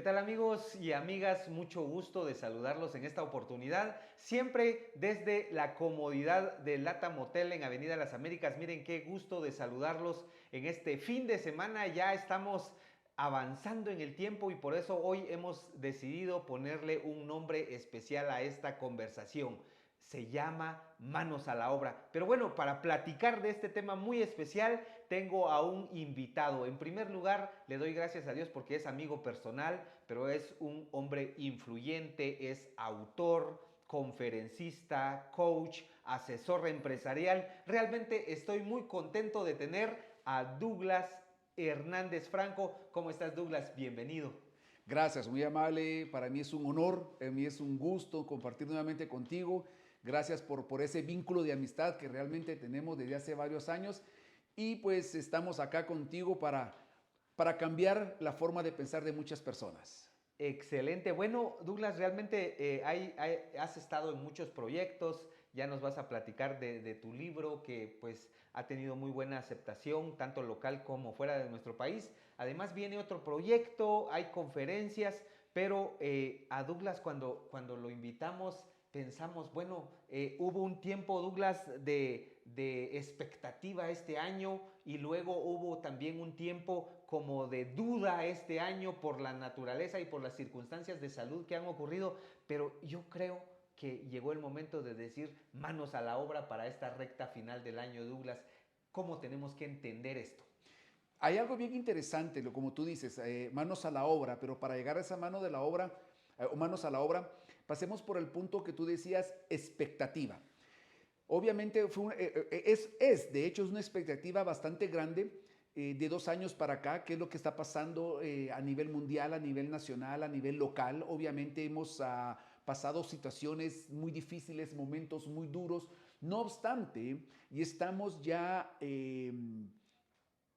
¿Qué tal amigos y amigas? Mucho gusto de saludarlos en esta oportunidad, siempre desde la comodidad del Latam Hotel en Avenida Las Américas. Miren qué gusto de saludarlos en este fin de semana. Ya estamos avanzando en el tiempo y por eso hoy hemos decidido ponerle un nombre especial a esta conversación. Se llama Manos a la Obra. Pero bueno, para platicar de este tema muy especial, tengo a un invitado. En primer lugar, le doy gracias a Dios porque es amigo personal, pero es un hombre influyente, es autor, conferencista, coach, asesor empresarial. Realmente estoy muy contento de tener a Douglas Hernández Franco. ¿Cómo estás, Douglas? Bienvenido. Gracias, muy amable. Para mí es un honor, para mí es un gusto compartir nuevamente contigo. Gracias por ese vínculo de amistad que realmente tenemos desde hace varios años. Y pues estamos acá contigo para cambiar la forma de pensar de muchas personas. Excelente. Bueno, Douglas, realmente has estado en muchos proyectos, ya nos vas a platicar de tu libro que pues ha tenido muy buena aceptación, tanto local como fuera de nuestro país. Además viene otro proyecto, hay conferencias, pero a Douglas cuando lo invitamos pensamos, bueno, hubo un tiempo, Douglas, de expectativa este año y luego hubo también un tiempo como de duda este año por la naturaleza y por las circunstancias de salud que han ocurrido, pero yo creo que llegó el momento de decir manos a la obra para esta recta final del año, Douglas. ¿Cómo tenemos que entender esto? Hay algo bien interesante, como tú dices, manos a la obra, pero para llegar a esa mano de la obra, o manos a la obra, pasemos por el punto que tú decías, expectativa. Obviamente de hecho, es una expectativa bastante grande de 2 años para acá, qué es lo que está pasando a nivel mundial, a nivel nacional, a nivel local. Obviamente hemos pasado situaciones muy difíciles, momentos muy duros. No obstante, y estamos ya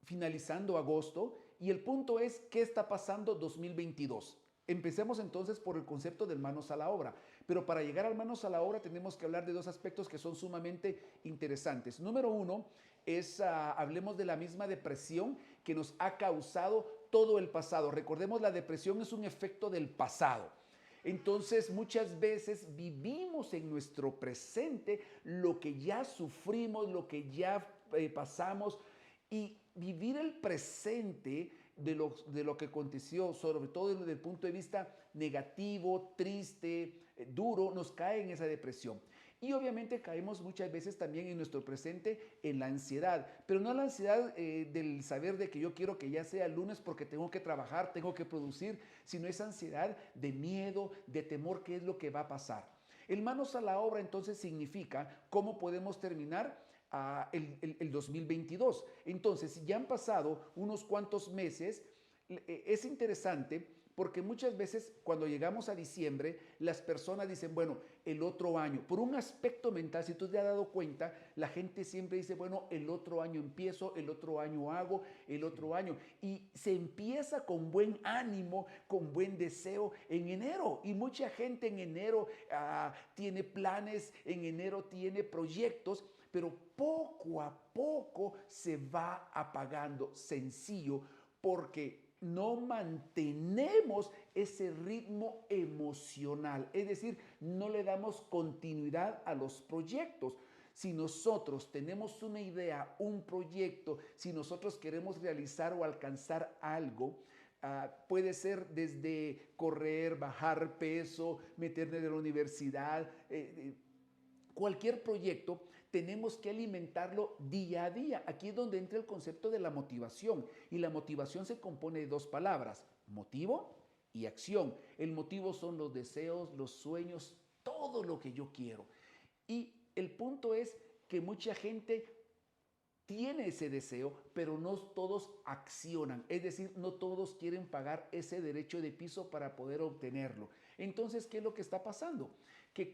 finalizando agosto y el punto es, ¿qué está pasando 2022? Empecemos entonces por el concepto del manos a la obra, pero para llegar al manos a la obra tenemos que hablar de dos aspectos que son sumamente interesantes. Número uno es, hablemos de la misma depresión que nos ha causado todo el pasado. Recordemos, la depresión es un efecto del pasado. Entonces muchas veces vivimos en nuestro presente lo que ya sufrimos, lo que ya pasamos, y vivir el presente de lo que aconteció, sobre todo desde el punto de vista negativo, triste, duro, nos cae en esa depresión. Y obviamente caemos muchas veces también en nuestro presente en la ansiedad, pero no la ansiedad del saber de que yo quiero que ya sea lunes porque tengo que trabajar, tengo que producir, sino esa ansiedad de miedo, de temor, qué es lo que va a pasar. El manos a la obra entonces significa cómo podemos terminar el 2022. Entonces, ya han pasado unos cuantos meses, es interesante porque muchas veces cuando llegamos a diciembre, las personas dicen, bueno, el otro año, por un aspecto mental, si tú te has dado cuenta, la gente siempre dice, bueno, el otro año empiezo, el otro año hago, el otro año. Y se empieza con buen ánimo, con buen deseo en enero. Y mucha gente en enero tiene planes, en enero tiene proyectos, pero poco a poco se va apagando, sencillo, porque no mantenemos ese ritmo emocional, es decir, no le damos continuidad a los proyectos. Si nosotros tenemos una idea, un proyecto, si nosotros queremos realizar o alcanzar algo, puede ser desde correr, bajar peso, meterme de la universidad, cualquier proyecto, tenemos que alimentarlo día a día. Aquí es donde entra el concepto de la motivación. Y la motivación se compone de dos palabras, motivo y acción. El motivo son los deseos, los sueños, todo lo que yo quiero. Y el punto es que mucha gente tiene ese deseo, pero no todos accionan, es decir, no todos quieren pagar ese derecho de piso para poder obtenerlo. Entonces, ¿qué es lo que está pasando? Que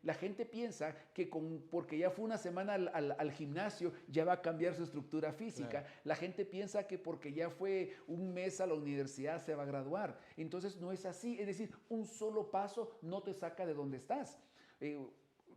la gente piensa que porque ya fue una semana al gimnasio, ya va a cambiar su estructura física. Claro. La gente piensa que porque ya fue un mes a la universidad se va a graduar. Entonces, no es así, es decir, un solo paso no te saca de donde estás.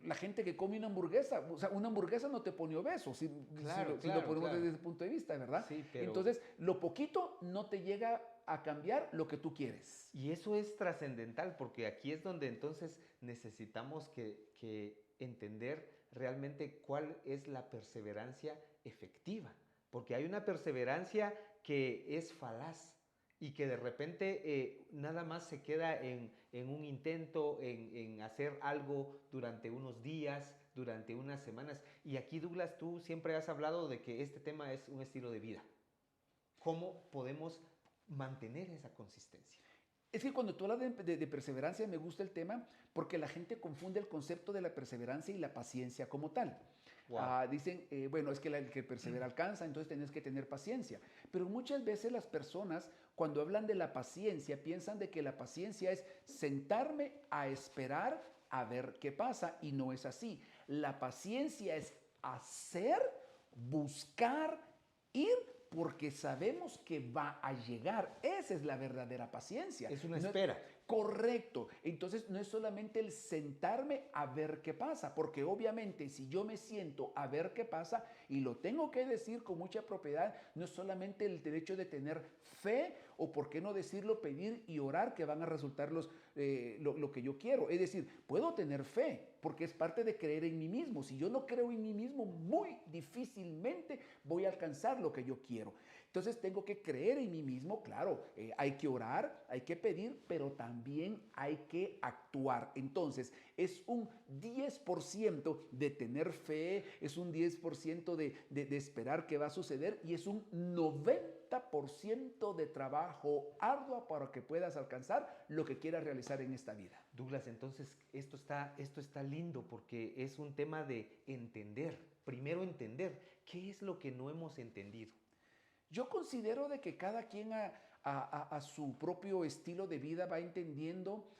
la gente que come una hamburguesa, o sea, una hamburguesa no te pone obeso, Claro, si lo claro, ponemos claro. desde ese punto de vista, ¿verdad? Sí, pero... Entonces, lo poquito no te llega a cambiar lo que tú quieres. Y eso es trascendental porque aquí es donde entonces necesitamos que entender realmente cuál es la perseverancia efectiva. Porque hay una perseverancia que es falaz y que de repente nada más se queda en un intento, en hacer algo durante unos días, durante unas semanas. Y aquí, Douglas, tú siempre has hablado de que este tema es un estilo de vida. ¿Cómo podemos mantener esa consistencia? Es que cuando tú hablas de perseverancia me gusta el tema porque la gente confunde el concepto de la perseverancia y la paciencia como tal. Wow. Dicen, bueno, es que el que persevera alcanza, entonces tienes que tener paciencia. Pero muchas veces las personas cuando hablan de la paciencia piensan de que la paciencia es sentarme a esperar a ver qué pasa y no es así. La paciencia es hacer, buscar, ir porque sabemos que va a llegar. Esa es la verdadera paciencia. Es una espera. Correcto. Entonces no es solamente el sentarme a ver qué pasa, porque obviamente si yo me siento a ver qué pasa, y lo tengo que decir con mucha propiedad, no es solamente el derecho de tener fe, o por qué no decirlo, pedir y orar que van a resultar lo que yo quiero. Es decir, puedo tener fe, porque es parte de creer en mí mismo. Si yo no creo en mí mismo, muy difícilmente voy a alcanzar lo que yo quiero. Entonces tengo que creer en mí mismo, claro, hay que orar, hay que pedir, pero también hay que actuar. Entonces es un 10% de tener fe, es un 10% de esperar que va a suceder y es un 90% de trabajo arduo para que puedas alcanzar lo que quieras realizar en esta vida. Douglas, entonces esto está lindo porque es un tema de entender, primero entender qué es lo que no hemos entendido. Yo considero de que cada quien a su propio estilo de vida va entendiendo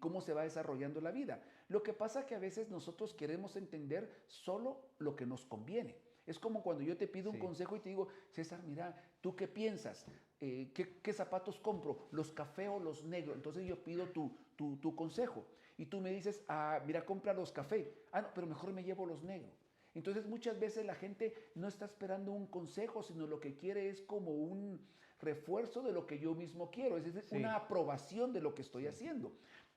cómo se va desarrollando la vida. Lo que pasa es que a veces nosotros queremos entender solo lo que nos conviene. Es como cuando yo te pido un consejo y te digo, César, mira, ¿tú qué piensas? ¿Qué zapatos compro? ¿Los café o los negros? Entonces yo pido tu consejo y tú me dices, mira, compra los café. No, pero mejor me llevo los negros. Entonces muchas veces la gente no está esperando un consejo, sino lo que quiere es como un refuerzo de lo que yo mismo quiero, es decir, una aprobación de lo que estoy haciendo.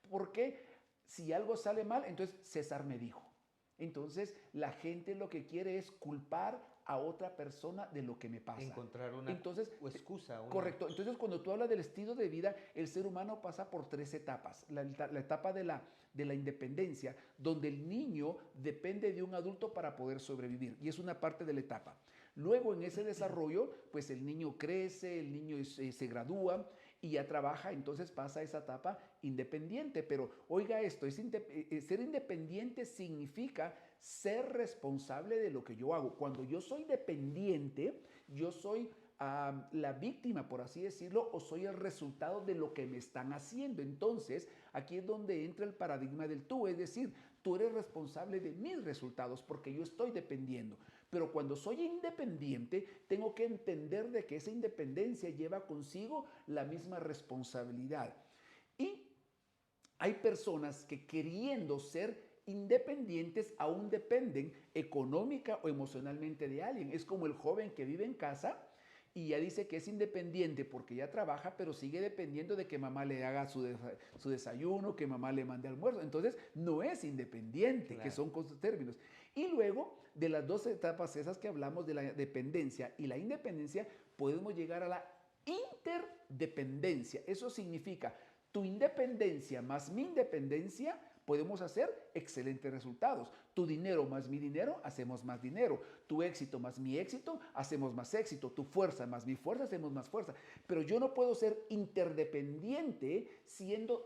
Porque si algo sale mal, entonces César me dijo. Entonces la gente lo que quiere es culpar a otra persona de lo que me pasa. Encontrar una excusa. Correcto. Entonces cuando tú hablas del estilo de vida, el ser humano pasa por 3 etapas. La etapa de la independencia, donde el niño depende de un adulto para poder sobrevivir. Y es una parte de la etapa. Luego en ese desarrollo, pues el niño crece, el niño se gradúa y ya trabaja, entonces pasa a esa etapa independiente. Pero oiga esto, ser independiente significa ser responsable de lo que yo hago. Cuando yo soy dependiente, yo soy la víctima, por así decirlo, o soy el resultado de lo que me están haciendo. Entonces, aquí es donde entra el paradigma del tú, es decir, tú eres responsable de mis resultados porque yo estoy dependiendo. Pero cuando soy independiente, tengo que entender de que esa independencia lleva consigo la misma responsabilidad. Y hay personas que queriendo ser independientes aún dependen económica o emocionalmente de alguien. Es como el joven que vive en casa y ya dice que es independiente porque ya trabaja, pero sigue dependiendo de que mamá le haga su desayuno, que mamá le mande almuerzo. Entonces, no es independiente, que son con sus términos. Y luego, de las 2 etapas esas que hablamos de la dependencia y la independencia, podemos llegar a la interdependencia. Eso significa tu independencia más mi independencia, podemos hacer excelentes resultados. Tu dinero más mi dinero, hacemos más dinero. Tu éxito más mi éxito, hacemos más éxito. Tu fuerza más mi fuerza, hacemos más fuerza. Pero yo no puedo ser interdependiente siendo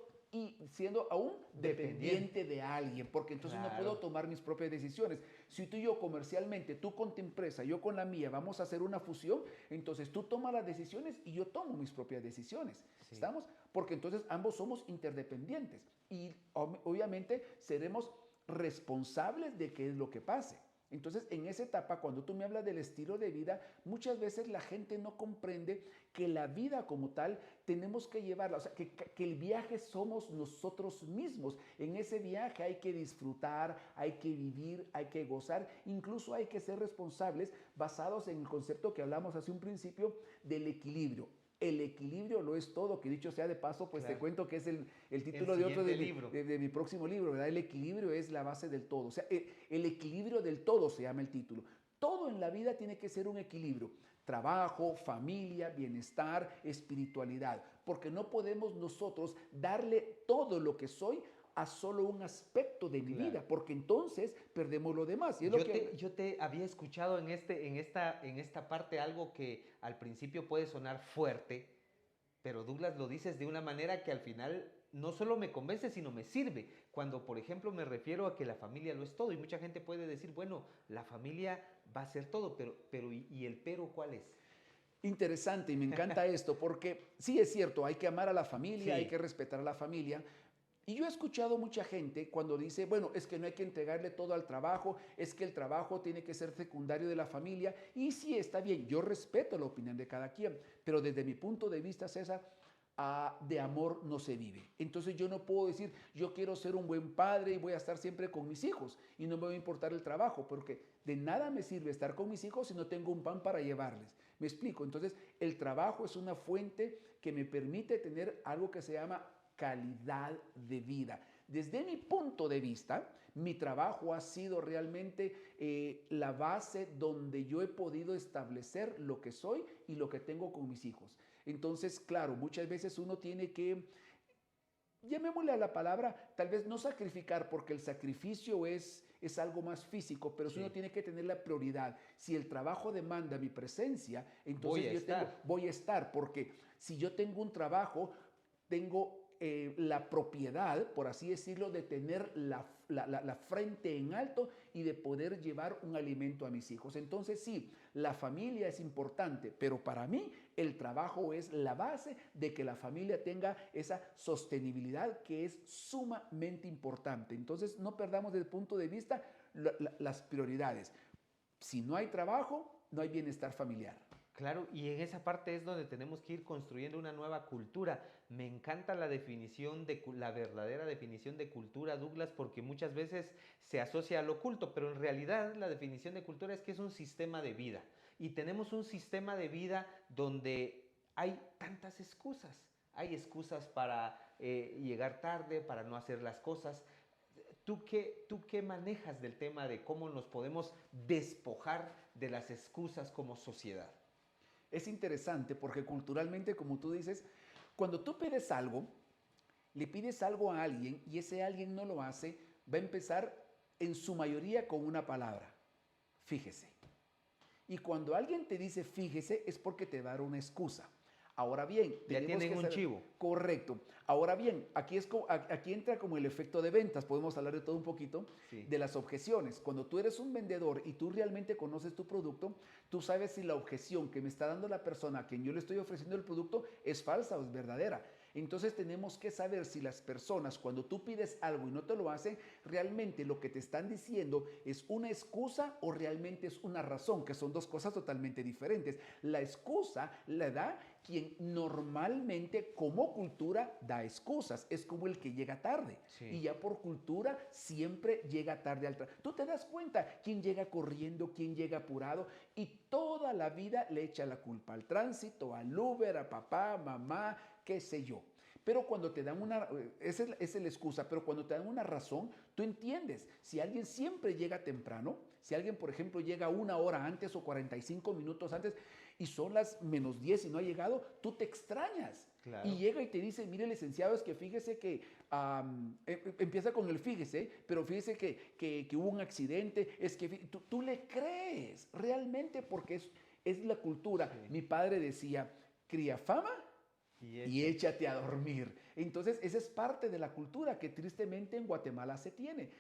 aún dependiente de alguien, porque entonces no puedo tomar mis propias decisiones. Si tú y yo comercialmente, tú con tu empresa, yo con la mía, vamos a hacer una fusión, entonces tú tomas las decisiones y yo tomo mis propias decisiones. ¿Estamos? Porque entonces ambos somos interdependientes y obviamente seremos responsables de qué es lo que pase. Entonces, en esa etapa, cuando tú me hablas del estilo de vida, muchas veces la gente no comprende que la vida como tal tenemos que llevarla, o sea, que el viaje somos nosotros mismos. En ese viaje hay que disfrutar, hay que vivir, hay que gozar, incluso hay que ser responsables basados en el concepto que hablamos hace un principio del equilibrio. El equilibrio lo es todo, que dicho sea de paso, pues te Claro. cuento que es el título El de otro siguiente libro. de mi próximo libro, ¿verdad? El equilibrio es la base del todo, o sea, el equilibrio del todo se llama el título. Todo en la vida tiene que ser un equilibrio, trabajo, familia, bienestar, espiritualidad, porque no podemos nosotros darle todo lo que soy a solo un aspecto de mi Claro. vida, porque entonces perdemos lo demás. Y es lo que... Yo te había escuchado en esta parte algo que al principio puede sonar fuerte, pero Douglas lo dices de una manera que al final no solo me convence, sino me sirve. Cuando, por ejemplo, me refiero a que la familia lo es todo. Y mucha gente puede decir, bueno, la familia va a ser todo, pero ¿y el pero cuál es? Interesante y me encanta esto porque sí es cierto, hay que amar a la familia, hay que Sí, respetar a la familia. Y yo he escuchado mucha gente cuando dice, bueno, es que no hay que entregarle todo al trabajo, es que el trabajo tiene que ser secundario de la familia. Y sí, está bien, yo respeto la opinión de cada quien, pero desde mi punto de vista, César, de amor no se vive. Entonces yo no puedo decir, yo quiero ser un buen padre y voy a estar siempre con mis hijos y no me va a importar el trabajo, porque de nada me sirve estar con mis hijos si no tengo un pan para llevarles. Me explico. Entonces el trabajo es una fuente que me permite tener algo que se llama calidad de vida. Desde mi punto de vista, mi trabajo ha sido realmente la base donde yo he podido establecer lo que soy y lo que tengo con mis hijos. Entonces, claro, muchas veces uno tiene que, llamémosle a la palabra, tal vez no sacrificar, porque el sacrificio es algo más físico, pero si uno sí. tiene que tener la prioridad. Si el trabajo demanda mi presencia, Voy entonces a yo tengo, estar. voy a estar, porque si yo tengo un trabajo, tengo la propiedad, por así decirlo, de tener la frente en alto y de poder llevar un alimento a mis hijos. Entonces sí, la familia es importante, pero para mí el trabajo es la base de que la familia tenga esa sostenibilidad que es sumamente importante. Entonces no perdamos desde el punto de vista las prioridades. Si no hay trabajo, no hay bienestar familiar. Claro, y en esa parte es donde tenemos que ir construyendo una nueva cultura. Me encanta la definición la verdadera definición de cultura, Douglas, porque muchas veces se asocia al oculto, pero en realidad la definición de cultura es que es un sistema de vida. Y tenemos un sistema de vida donde hay tantas excusas. Hay excusas para llegar tarde, para no hacer las cosas. Tú qué manejas del tema de cómo nos podemos despojar de las excusas como sociedad? Es interesante porque culturalmente, como tú dices, cuando tú pides algo, le pides algo a alguien y ese alguien no lo hace, va a empezar en su mayoría con una palabra, fíjese. Y cuando alguien te dice fíjese es porque te va a dar una excusa. Ahora bien, Ya tenemos tienen que un saber, chivo. correcto. Ahora bien, aquí entra como el efecto de ventas, podemos hablar de todo un poquito, Sí. de las objeciones. Cuando tú eres un vendedor y tú realmente conoces tu producto, tú sabes si la objeción que me está dando la persona a quien yo le estoy ofreciendo el producto es falsa o es verdadera. Entonces tenemos que saber si las personas, cuando tú pides algo y no te lo hacen, realmente lo que te están diciendo es una excusa o realmente es una razón, que son dos cosas totalmente diferentes. La excusa la da quien normalmente como cultura da excusas, es como el que llega tarde y Sí. ya por cultura siempre llega tarde al trabajo. Tú te das cuenta quién llega corriendo, quién llega apurado y toda la vida le echa la culpa al tránsito, al Uber, a papá, mamá, qué sé yo. Pero cuando te dan esa es la excusa, pero cuando te dan una razón, tú entiendes. Si alguien siempre llega temprano, si alguien, por ejemplo, llega una hora antes o 45 minutos antes y son las -10 y no ha llegado, tú te extrañas. Y Claro. llega y te dice, mire licenciado, es que fíjese que empieza con el fíjese, pero fíjese que hubo un accidente, es que tú le crees realmente porque es la cultura. Sí. Mi padre decía, cría fama Y y échate. échate a dormir. Entonces, esa es parte de la cultura que tristemente en Guatemala se tiene.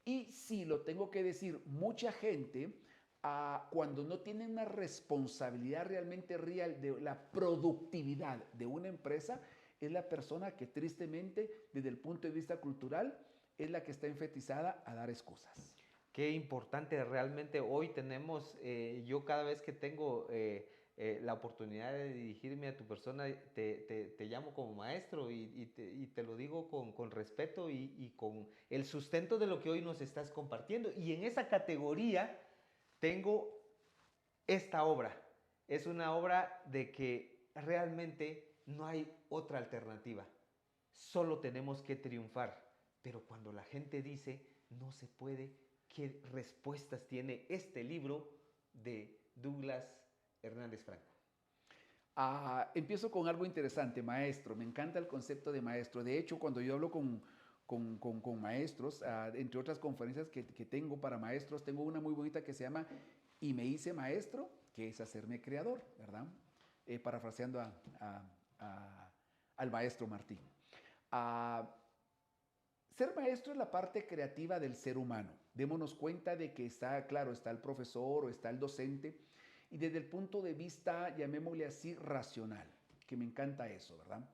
Y sí, lo tengo que decir, mucha gente, cuando no tiene una responsabilidad realmente real de la productividad de una empresa, es la persona que tristemente, desde el punto de vista cultural, es la que está enfetizada a dar excusas. Qué importante realmente hoy tenemos, yo cada vez que tengo la oportunidad de dirigirme a tu persona, te llamo como maestro y te lo digo con respeto y con el sustento de lo que hoy nos estás compartiendo. Y en esa categoría tengo esta obra. Es una obra de que realmente no hay otra alternativa. Solo tenemos que triunfar. Pero cuando la gente dice no se puede, ¿qué respuestas tiene este libro de Douglas Hernández Franco? Empiezo con algo interesante, maestro. Me encanta el concepto de maestro. De hecho, cuando yo hablo con maestros, entre otras conferencias que tengo para maestros, tengo una muy bonita que se llama Y me hice maestro, que es hacerme creador, ¿verdad? Parafraseando al maestro Martín. Ah, Ser maestro es la parte creativa del ser humano. Démonos cuenta de que está, claro, está el profesor o está el docente, y desde el punto de vista, llamémosle así, racional, que me encanta eso, ¿verdad?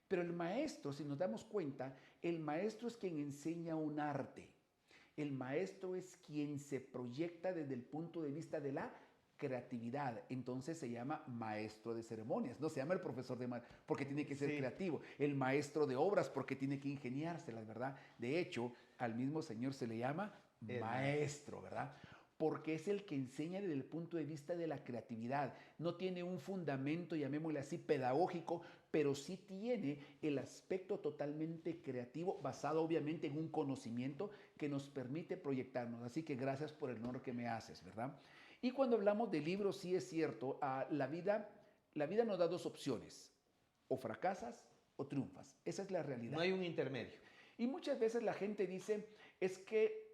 Pero el maestro, si nos damos cuenta, el maestro es quien enseña un arte. El maestro es quien se proyecta desde el punto de vista de la creatividad. Entonces se llama maestro de ceremonias, no se llama el profesor de porque tiene que ser creativo, el maestro de obras porque tiene que ingeniárselas, ¿verdad? De hecho, al mismo Señor se le llama maestro, ¿verdad? Porque es el que enseña desde el punto de vista de la creatividad. No tiene un fundamento, llamémosle así, pedagógico, pero sí tiene el aspecto totalmente creativo, basado obviamente en un conocimiento que nos permite proyectarnos. Así que gracias por el honor que me haces, ¿verdad? Y cuando hablamos de libros, sí es cierto, la vida nos da dos opciones, o fracasas o triunfas. Esa es la realidad. No hay un intermedio. Y muchas veces la gente dice, es que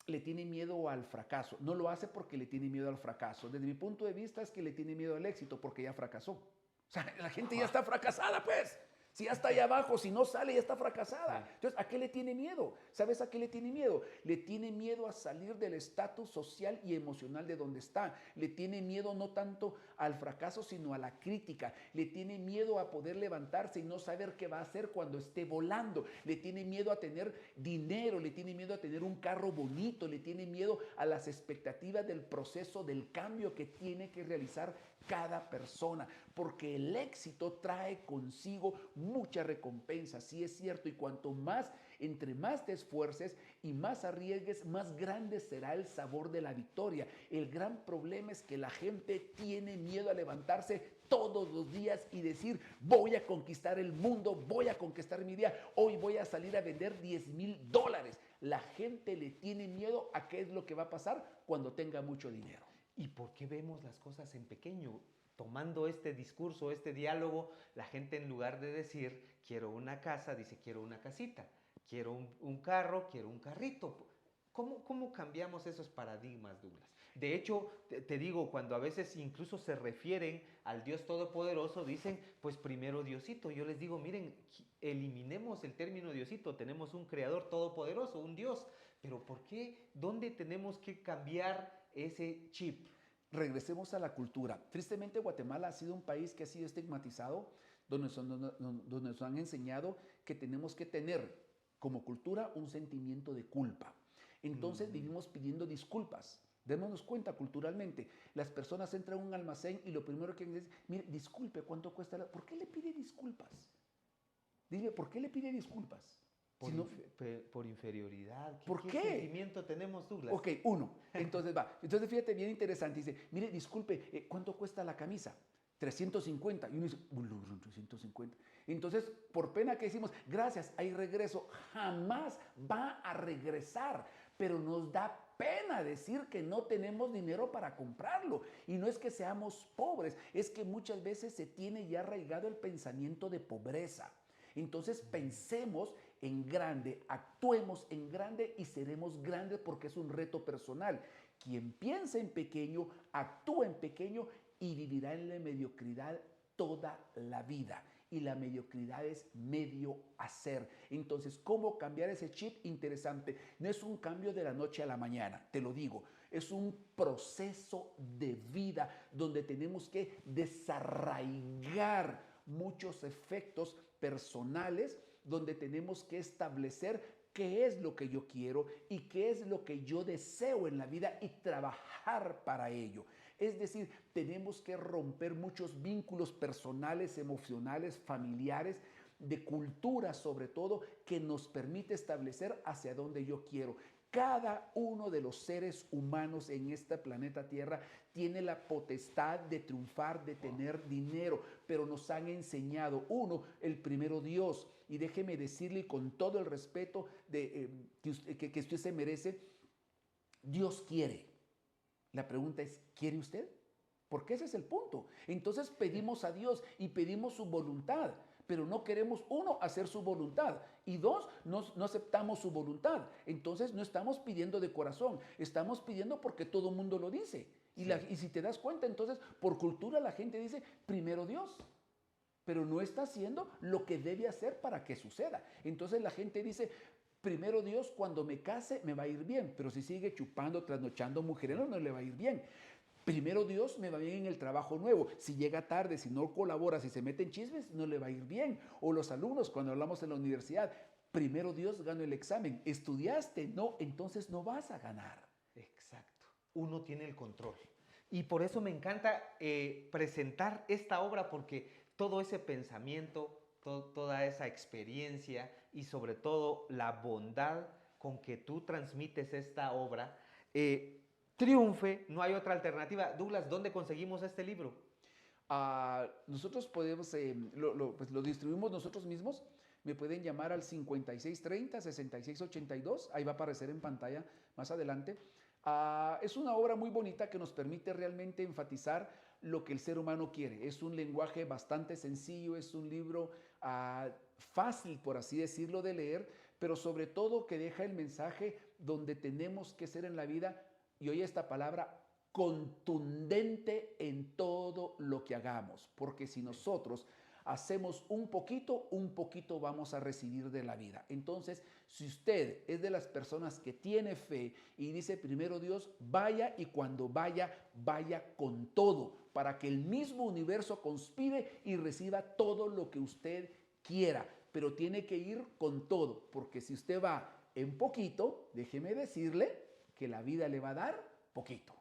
le tiene miedo al fracaso. No lo hace porque le tiene miedo al fracaso. Desde mi punto de vista es que le tiene miedo al éxito porque ya fracasó. O sea, la gente ya está fracasada, pues. Si ya está allá abajo, si no sale, ya está fracasada. Entonces, ¿a qué le tiene miedo? ¿Sabes a qué le tiene miedo? Le tiene miedo a salir del estatus social y emocional de donde está. Le tiene miedo no tanto al fracaso, sino a la crítica. Le tiene miedo a poder levantarse y no saber qué va a hacer cuando esté volando. Le tiene miedo a tener dinero, le tiene miedo a tener un carro bonito, le tiene miedo a las expectativas del proceso, del cambio que tiene que realizar cada persona, porque el éxito trae consigo mucha recompensa, sí es cierto, y cuanto más, entre más te esfuerces y más arriesgues, más grande será el sabor de la victoria. El gran problema es que la gente tiene miedo a levantarse todos los días y decir, voy a conquistar el mundo, voy a conquistar mi día, hoy voy a salir a vender $10,000. La gente le tiene miedo a qué es lo que va a pasar cuando tenga mucho dinero. ¿Y por qué vemos las cosas en pequeño? Tomando este discurso, este diálogo, la gente en lugar de decir quiero una casa, dice quiero una casita, quiero un carro, quiero un carrito. ¿Cómo cambiamos esos paradigmas, Douglas? De hecho, te digo, cuando a veces incluso se refieren al Dios Todopoderoso, dicen, pues primero Diosito. Yo les digo, miren, eliminemos el término Diosito, tenemos un Creador Todopoderoso, un Dios. Pero ¿por qué? ¿Dónde tenemos que cambiar ese chip? Regresemos a la cultura. Tristemente, Guatemala ha sido un país que ha sido estigmatizado, donde nos han enseñado que tenemos que tener como cultura un sentimiento de culpa. Entonces vivimos pidiendo disculpas. Démonos cuenta culturalmente. Las personas entran a un almacén y lo primero que dicen es, mire, disculpe, ¿cuánto cuesta? ¿Por qué le pide disculpas? Dime, ¿por qué le pide disculpas? Por inferioridad. ¿Por qué? ¿Qué sentimiento tenemos, Douglas? Ok, uno. Entonces va. Entonces fíjate, bien interesante. Dice, mire, disculpe, ¿cuánto cuesta la camisa? 350. Y uno dice, 350. Entonces, por pena que decimos, gracias, hay regreso. Jamás va a regresar. Pero nos da pena decir que no tenemos dinero para comprarlo. Y no es que seamos pobres, es que muchas veces se tiene ya arraigado el pensamiento de pobreza. Entonces pensemos en grande, actuemos en grande y seremos grandes porque es un reto personal. Quien piensa en pequeño, actúa en pequeño y vivirá en la mediocridad toda la vida. Y la mediocridad es medio hacer. Entonces, ¿cómo cambiar ese chip? Interesante. No es un cambio de la noche a la mañana, te lo digo. Es un proceso de vida donde tenemos que desarraigar muchos efectos personales, donde tenemos que establecer qué es lo que yo quiero y qué es lo que yo deseo en la vida y trabajar para ello. Es decir, tenemos que romper muchos vínculos personales, emocionales, familiares, de cultura sobre todo, que nos permite establecer hacia dónde yo quiero. Cada uno de los seres humanos en este planeta Tierra tiene la potestad de triunfar, de tener dinero, pero nos han enseñado, uno, el primero Dios. Y déjeme decirle con todo el respeto que usted se merece, Dios quiere. La pregunta es, ¿quiere usted? Porque ese es el punto. Entonces pedimos a Dios y pedimos su voluntad, pero no queremos, uno, hacer su voluntad y dos, no aceptamos su voluntad. Entonces no estamos pidiendo de corazón, estamos pidiendo porque todo el mundo lo dice. Y si te das cuenta, entonces por cultura la gente dice, primero Dios, pero no está haciendo lo que debe hacer para que suceda. Entonces la gente dice, primero Dios, cuando me case me va a ir bien, pero si sigue chupando, trasnochando mujeres, no le va a ir bien. Primero Dios me va bien en el trabajo nuevo. Si llega tarde, si no colabora, si se mete en chismes, no le va a ir bien. O los alumnos, cuando hablamos en la universidad, primero Dios gano el examen. ¿Estudiaste? No, entonces no vas a ganar. Exacto. Uno tiene el control. Y por eso me encanta presentar esta obra, porque todo ese pensamiento, toda esa experiencia y sobre todo la bondad con que tú transmites esta obra, triunfe, no hay otra alternativa. Douglas, ¿dónde conseguimos este libro? Nosotros podemos, pues lo distribuimos nosotros mismos. Me pueden llamar al 5630-6682, ahí va a aparecer en pantalla más adelante. Es una obra muy bonita que nos permite realmente enfatizar lo que el ser humano quiere. Es un lenguaje bastante sencillo, es un libro fácil, por así decirlo, de leer, pero sobre todo que deja el mensaje donde tenemos que ser en la vida, y oye esta palabra, contundente en todo lo que hagamos, porque si nosotros hacemos un poquito vamos a recibir de la vida. Entonces, si usted es de las personas que tiene fe y dice primero Dios, vaya, y cuando vaya, vaya con todo, para que el mismo universo conspire y reciba todo lo que usted quiera, pero tiene que ir con todo, porque si usted va en poquito, déjeme decirle que la vida le va a dar poquito.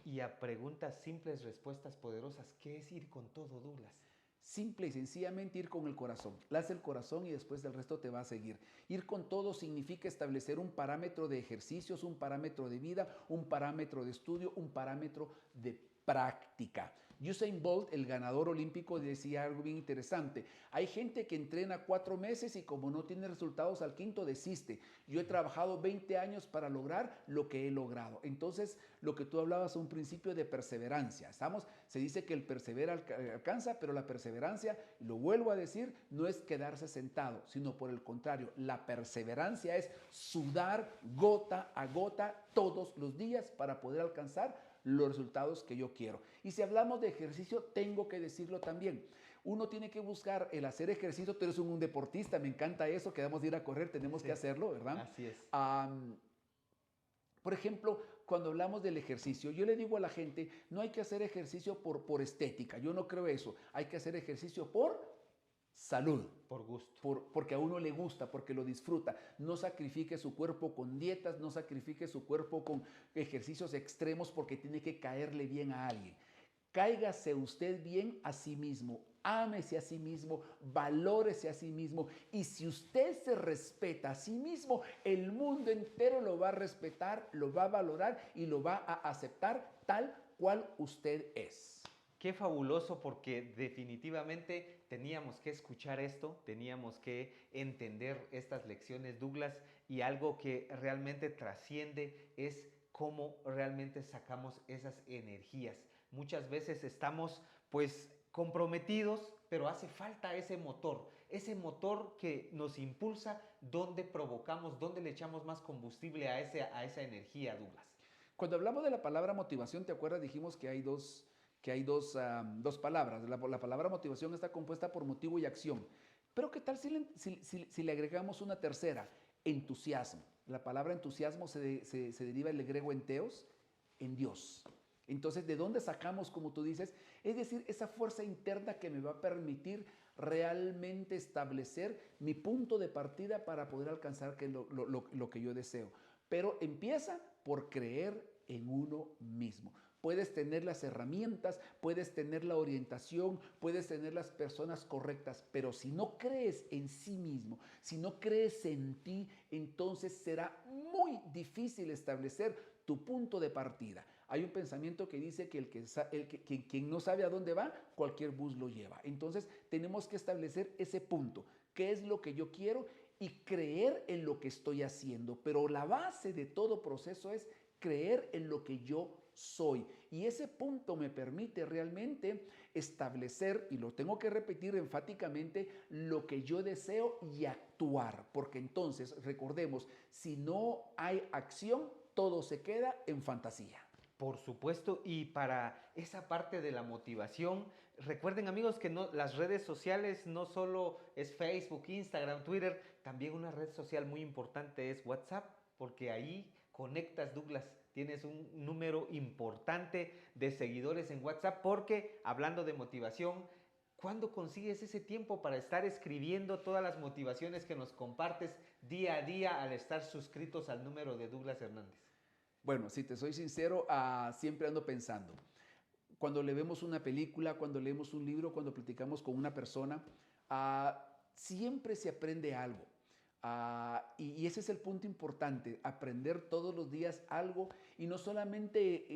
Y a preguntas simples, respuestas poderosas, ¿qué es ir con todo, Douglas? Simple y sencillamente ir con el corazón. Haz el corazón y después del resto te va a seguir. Ir con todo significa establecer un parámetro de ejercicios, un parámetro de vida, un parámetro de estudio, un parámetro de práctica. Usain Bolt, el ganador olímpico, decía algo bien interesante. Hay gente que entrena 4 meses y como no tiene resultados al quinto desiste. Yo he trabajado 20 años para lograr lo que he logrado. Entonces, lo que tú hablabas un principio de perseverancia. Se dice que el persevera alcanza, pero la perseverancia, y lo vuelvo a decir, no es quedarse sentado, sino por el contrario, la perseverancia es sudar gota a gota todos los días para poder alcanzar los resultados que yo quiero. Y si hablamos de ejercicio, tengo que decirlo también. Uno tiene que buscar el hacer ejercicio. Tú eres un deportista, me encanta eso, que debemos de ir a correr, tenemos que hacerlo, ¿verdad? Así es. Por ejemplo, cuando hablamos del ejercicio, yo le digo a la gente, no hay que hacer ejercicio por estética, yo no creo eso. Hay que hacer ejercicio por salud. Por gusto. Porque a uno le gusta, porque lo disfruta. No sacrifique su cuerpo con dietas, no sacrifique su cuerpo con ejercicios extremos porque tiene que caerle bien a alguien. Cáigase usted bien a sí mismo, ámese a sí mismo, valórese a sí mismo. Y si usted se respeta a sí mismo, el mundo entero lo va a respetar, lo va a valorar y lo va a aceptar tal cual usted es. Qué fabuloso, porque definitivamente teníamos que escuchar esto, teníamos que entender estas lecciones, Douglas, y algo que realmente trasciende es cómo realmente sacamos esas energías. Muchas veces estamos pues comprometidos, pero hace falta ese motor que nos impulsa, donde provocamos, donde le echamos más combustible a esa energía, Douglas. Cuando hablamos de la palabra motivación, ¿te acuerdas? Dijimos que hay dos palabras. La palabra motivación está compuesta por motivo y acción. Pero ¿qué tal si le agregamos una tercera? Entusiasmo. La palabra entusiasmo se deriva del griego enteos, en Dios. Entonces, ¿de dónde sacamos, como tú dices? Es decir, esa fuerza interna que me va a permitir realmente establecer mi punto de partida para poder alcanzar lo que yo deseo. Pero empieza por creer en uno mismo. Puedes tener las herramientas, puedes tener la orientación, puedes tener las personas correctas, pero si no crees en sí mismo, si no crees en ti, entonces será muy difícil establecer tu punto de partida. Hay un pensamiento que dice que quien no sabe a dónde va, cualquier bus lo lleva. Entonces tenemos que establecer ese punto. ¿Qué es lo que yo quiero? Y creer en lo que estoy haciendo. Pero la base de todo proceso es creer en lo que yo soy. Y ese punto me permite realmente establecer, y lo tengo que repetir enfáticamente, lo que yo deseo y actuar. Porque entonces, recordemos, si no hay acción, todo se queda en fantasía. Por supuesto, y para esa parte de la motivación, recuerden amigos que no, las redes sociales no solo es Facebook, Instagram, Twitter, también una red social muy importante es WhatsApp, porque ahí conectas, Douglas, tienes un número importante de seguidores en WhatsApp, porque hablando de motivación, ¿cuándo consigues ese tiempo para estar escribiendo todas las motivaciones que nos compartes día a día al estar suscritos al número de Douglas Hernández? Bueno, si te soy sincero, siempre ando pensando. Cuando le vemos una película, cuando leemos un libro, cuando platicamos con una persona, siempre se aprende algo. Y ese es el punto importante, aprender todos los días algo y no solamente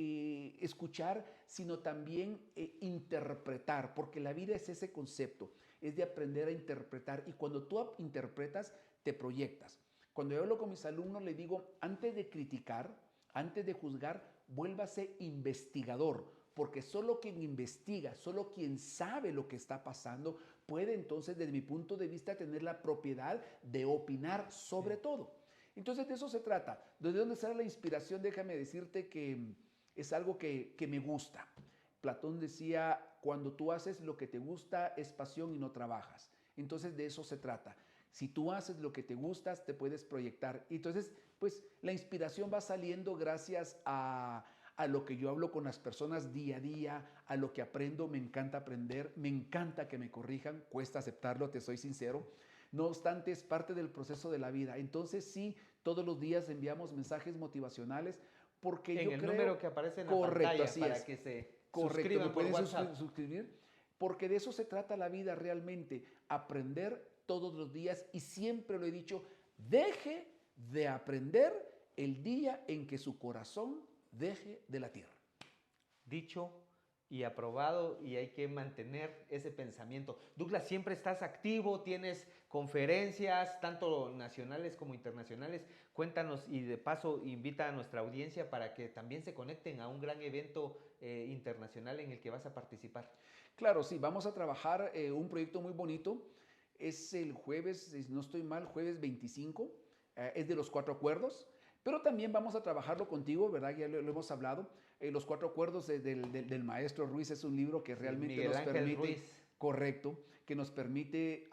escuchar, sino también interpretar, porque la vida es ese concepto, es de aprender a interpretar y cuando tú interpretas, te proyectas. Cuando yo hablo con mis alumnos, les digo, antes de criticar, antes de juzgar, vuélvase investigador, porque solo quien investiga, solo quien sabe lo que está pasando, puede entonces, desde mi punto de vista, tener la propiedad de opinar sobre todo. Entonces, de eso se trata. ¿De dónde sale la inspiración? Déjame decirte que es algo que me gusta. Platón decía, cuando tú haces lo que te gusta, es pasión y no trabajas. Entonces, de eso se trata. Si tú haces lo que te gusta, te puedes proyectar. Entonces, pues la inspiración va saliendo gracias a lo que yo hablo con las personas día a día, a lo que aprendo, me encanta aprender, me encanta que me corrijan, cuesta aceptarlo, te soy sincero. No obstante, es parte del proceso de la vida. Entonces, sí, todos los días enviamos mensajes motivacionales porque en yo el creo... número que aparece en la Correcto, pantalla así para es. que se Correcto, me suscriban por pueden WhatsApp. suscribir porque de eso se trata la vida realmente, aprender todos los días y siempre lo he dicho, deje de aprender el día en que su corazón deje de latir. Dicho y aprobado y hay que mantener ese pensamiento. Douglas, siempre estás activo, tienes conferencias, tanto nacionales como internacionales. Cuéntanos y de paso invita a nuestra audiencia para que también se conecten a un gran evento internacional en el que vas a participar. Claro, sí, vamos a trabajar un proyecto muy bonito. Es el jueves, si no estoy mal, jueves 25, es de los 4 acuerdos, pero también vamos a trabajarlo contigo, ¿verdad? Ya lo hemos hablado. Los 4 acuerdos del maestro Ruiz es un libro que realmente Miguel nos Ángel permite, Ruiz. correcto, que nos permite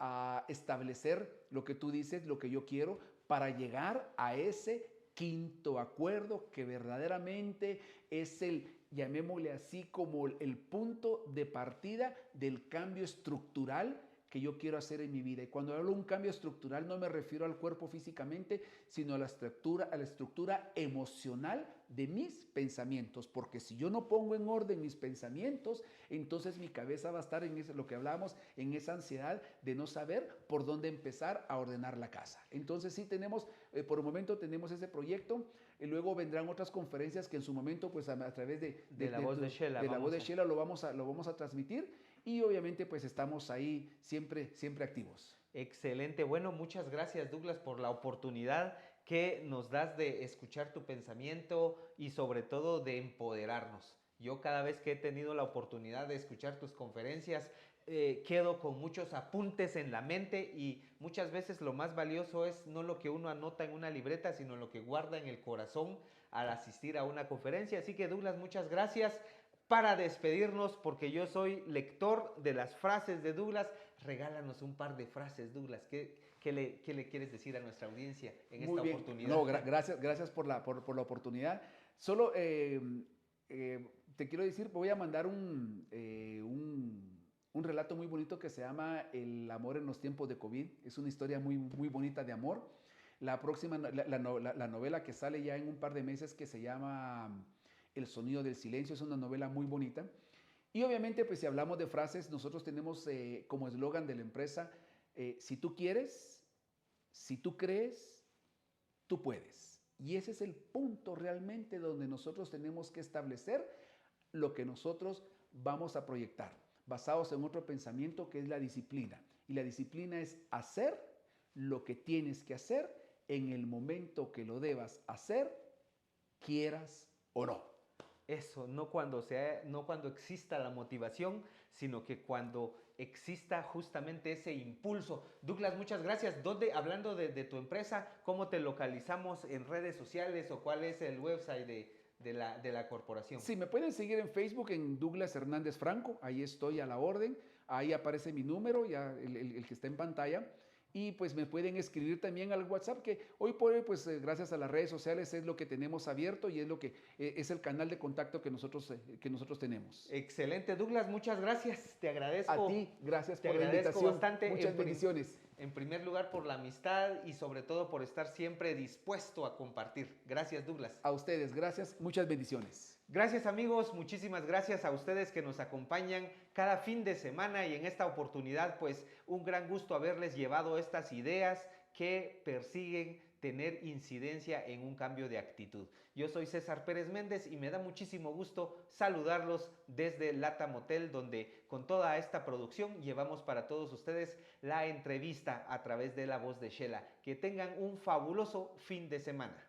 establecer lo que tú dices, lo que yo quiero, para llegar a ese quinto acuerdo que verdaderamente es llamémosle así, como el punto de partida del cambio estructural que yo quiero hacer en mi vida. Y cuando hablo de un cambio estructural no me refiero al cuerpo físicamente, sino a la estructura emocional de mis pensamientos. Porque si yo no pongo en orden mis pensamientos, entonces mi cabeza va a estar en lo que hablamos, en esa ansiedad de no saber por dónde empezar a ordenar la casa. Entonces sí tenemos, por el momento tenemos ese proyecto. Y luego vendrán otras conferencias que en su momento, pues a través de la voz de Shela, lo vamos a transmitir. Y obviamente pues estamos ahí siempre activos. Excelente. Bueno, muchas gracias Douglas por la oportunidad que nos das de escuchar tu pensamiento y sobre todo de empoderarnos. Yo cada vez que he tenido la oportunidad de escuchar tus conferencias, quedo con muchos apuntes en la mente y muchas veces lo más valioso es no lo que uno anota en una libreta, sino lo que guarda en el corazón al asistir a una conferencia. Así que Douglas, muchas gracias. Para despedirnos, porque yo soy lector de las frases de Douglas, regálanos un par de frases, Douglas. ¿Qué le quieres decir a nuestra audiencia en Muy esta bien. oportunidad? No, gracias por la oportunidad. Solo te quiero decir, voy a mandar un relato muy bonito que se llama El amor en los tiempos de COVID. Es una historia muy, muy bonita de amor. La próxima, la novela que sale ya en un par de meses, que se llama El sonido del silencio, es una novela muy bonita. Y obviamente, pues si hablamos de frases, nosotros tenemos como eslogan de la empresa, si tú quieres, si tú crees, tú puedes. Y ese es el punto realmente donde nosotros tenemos que establecer lo que nosotros vamos a proyectar, basados en otro pensamiento que es la disciplina. Y la disciplina es hacer lo que tienes que hacer en el momento que lo debas hacer, quieras o no. Eso, no cuando exista la motivación, sino que cuando exista justamente ese impulso. Douglas, muchas gracias. Hablando de tu empresa, cómo te localizamos en redes sociales o cuál es el website de la corporación? Sí, me pueden seguir en Facebook en Douglas Hernández Franco, ahí estoy a la orden, ahí aparece mi número, ya el que está en pantalla. Y pues me pueden escribir también al WhatsApp, que hoy por hoy, pues gracias a las redes sociales es lo que tenemos abierto y es lo que es el canal de contacto que nosotros tenemos. Excelente, Douglas, muchas gracias, te agradezco. A ti, gracias por la invitación. Bastante. Muchas bendiciones. En primer lugar por la amistad y sobre todo por estar siempre dispuesto a compartir. Gracias, Douglas. A ustedes, gracias, muchas bendiciones. Gracias amigos, muchísimas gracias a ustedes que nos acompañan cada fin de semana y en esta oportunidad pues un gran gusto haberles llevado estas ideas que persiguen tener incidencia en un cambio de actitud. Yo soy César Pérez Méndez y me da muchísimo gusto saludarlos desde LATAM Hotel, donde con toda esta producción llevamos para todos ustedes la entrevista a través de la voz de Shela. Que tengan un fabuloso fin de semana.